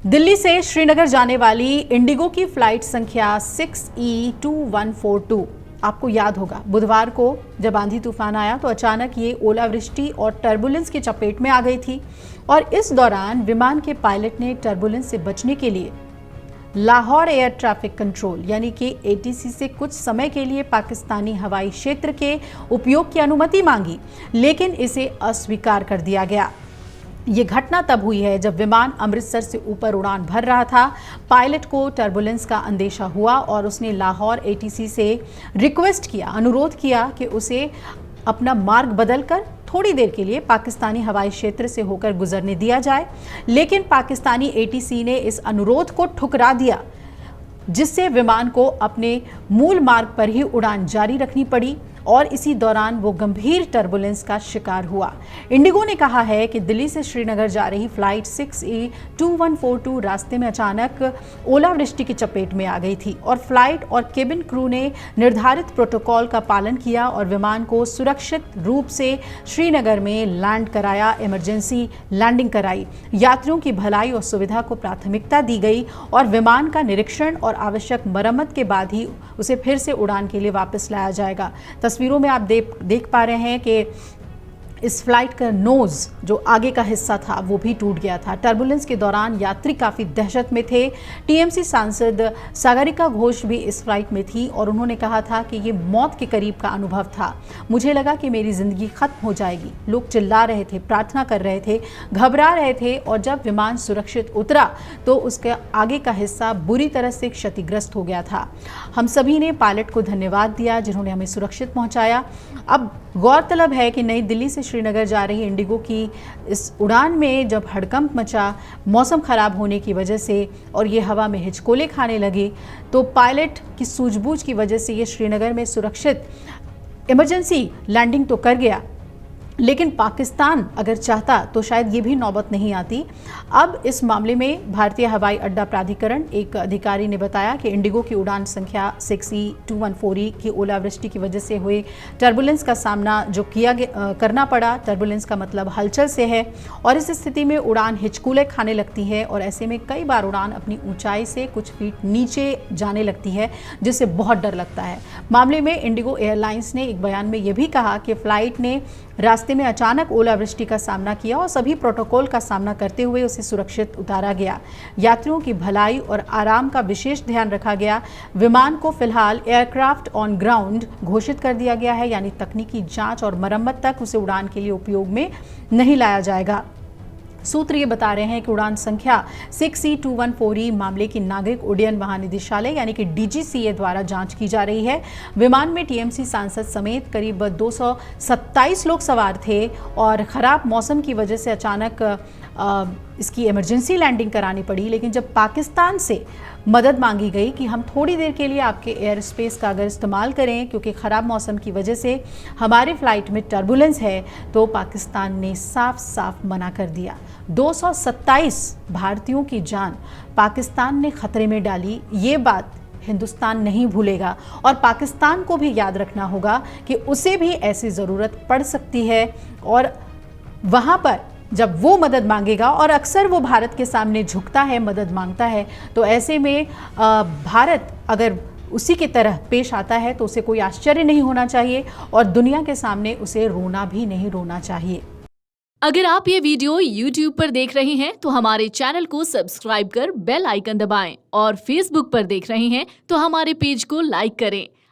दिल्ली से श्रीनगर जाने वाली इंडिगो की फ्लाइट संख्या 6E2142 आपको याद होगा, बुधवार को जब आंधी तूफान आया तो अचानक ये ओलावृष्टि और टर्बुलेंस की चपेट में आ गई थी। और इस दौरान विमान के पायलट ने टर्बुलेंस से बचने के लिए लाहौर एयर ट्रैफिक कंट्रोल यानी कि ATC से कुछ समय के लिए पाकिस्तानी हवाई क्षेत्र के उपयोग की अनुमति मांगी, लेकिन इसे अस्वीकार कर दिया गया। ये घटना तब हुई है जब विमान अमृतसर से ऊपर उड़ान भर रहा था। पायलट को टर्बुलेंस का अंदेशा हुआ और उसने लाहौर ATC से रिक्वेस्ट किया, अनुरोध किया कि उसे अपना मार्ग बदलकर थोड़ी देर के लिए पाकिस्तानी हवाई क्षेत्र से होकर गुजरने दिया जाए, लेकिन पाकिस्तानी ATC ने इस अनुरोध को ठुकरा दिया, जिससे विमान को अपने मूल मार्ग पर ही उड़ान जारी रखनी पड़ी और इसी दौरान वो गंभीर टर्बुलेंस का शिकार हुआ। इंडिगो ने कहा है कि दिल्ली से श्रीनगर जा रही फ्लाइट 6E2142 रास्ते में अचानक ओलावृष्टि की चपेट में आ गई थी और फ्लाइट और केबिन क्रू ने निर्धारित प्रोटोकॉल का पालन किया और विमान को सुरक्षित रूप से श्रीनगर में लैंड कराया, इमरजेंसी लैंडिंग कराई। यात्रियों की भलाई और सुविधा को प्राथमिकता दी गई और विमान का निरीक्षण और आवश्यक मरम्मत के बाद ही उसे फिर से उड़ान के लिए वापस लाया जाएगा। तस्वीरों में आप देख पा रहे हैं कि इस फ्लाइट का नोज जो आगे का हिस्सा था वो भी टूट गया था। टर्बुलेंस के दौरान यात्री काफ़ी दहशत में थे। TMC सांसद सागरिका घोष भी इस फ्लाइट में थी और उन्होंने कहा था कि ये मौत के करीब का अनुभव था। मुझे लगा कि मेरी ज़िंदगी ख़त्म हो जाएगी। लोग चिल्ला रहे थे, प्रार्थना कर रहे थे, घबरा रहे थे और जब विमान सुरक्षित उतरा तो उसके आगे का हिस्सा बुरी तरह से क्षतिग्रस्त हो गया था। हम सभी ने पायलट को धन्यवाद दिया जिन्होंने हमें सुरक्षित पहुँचाया। अब गौरतलब है कि नई दिल्ली से श्रीनगर जा रही इंडिगो की इस उड़ान में जब हड़कंप मचा मौसम खराब होने की वजह से और ये हवा में हिचकोले खाने लगे, तो पायलट की सूझबूझ की वजह से ये श्रीनगर में सुरक्षित इमरजेंसी लैंडिंग तो कर गया, लेकिन पाकिस्तान अगर चाहता तो शायद ये भी नौबत नहीं आती। अब इस मामले में भारतीय हवाई अड्डा प्राधिकरण एक अधिकारी ने बताया कि इंडिगो की उड़ान संख्या 6E2142 की ओलावृष्टि की वजह से हुए टर्बुलेंस का सामना जो करना पड़ा। टर्बुलेंस का मतलब हलचल से है और इस स्थिति में उड़ान हिचकुले खाने लगती है और ऐसे में कई बार उड़ान अपनी ऊंचाई से कुछ फीट नीचे जाने लगती है, जिससे बहुत डर लगता है। मामले में इंडिगो एयरलाइंस ने एक बयान में यह भी कहा कि फ्लाइट ने रास्ते में अचानक ओलावृष्टि का सामना किया और सभी प्रोटोकॉल का सामना करते हुए उसे सुरक्षित उतारा गया। यात्रियों की भलाई और आराम का विशेष ध्यान रखा गया। विमान को फिलहाल एयरक्राफ्ट ऑन ग्राउंड घोषित कर दिया गया है, यानी तकनीकी जांच और मरम्मत तक उसे उड़ान के लिए उपयोग में नहीं लाया जाएगा। सूत्र ये बता रहे हैं कि उड़ान संख्या 6E2142 मामले की नागरिक उड्डयन महानिदेशालय यानी कि DGCA द्वारा जांच की जा रही है। विमान में TMC सांसद समेत करीब 227 लोग सवार थे और ख़राब मौसम की वजह से अचानक इसकी इमरजेंसी लैंडिंग करानी पड़ी, लेकिन जब पाकिस्तान से मदद मांगी गई कि हम थोड़ी देर के लिए आपके एयर स्पेस का अगर इस्तेमाल करें क्योंकि ख़राब मौसम की वजह से हमारे फ्लाइट में टर्बुलेंस है, तो पाकिस्तान ने साफ साफ मना कर दिया। 227 भारतीयों की जान पाकिस्तान ने खतरे में डाली। ये बात हिंदुस्तान नहीं भूलेगा और पाकिस्तान को भी याद रखना होगा कि उसे भी ऐसी ज़रूरत पड़ सकती है और वहाँ पर जब वो मदद मांगेगा, और अक्सर वो भारत के सामने झुकता है, मदद मांगता है, तो ऐसे में भारत अगर उसी की तरह पेश आता है तो उसे कोई आश्चर्य नहीं होना चाहिए और दुनिया के सामने उसे रोना भी नहीं रोना चाहिए। अगर आप ये वीडियो YouTube पर देख रहे हैं तो हमारे चैनल को सब्सक्राइब कर बेल आइकन दबाएं और Facebook पर देख रहे हैं तो हमारे पेज को लाइक करें।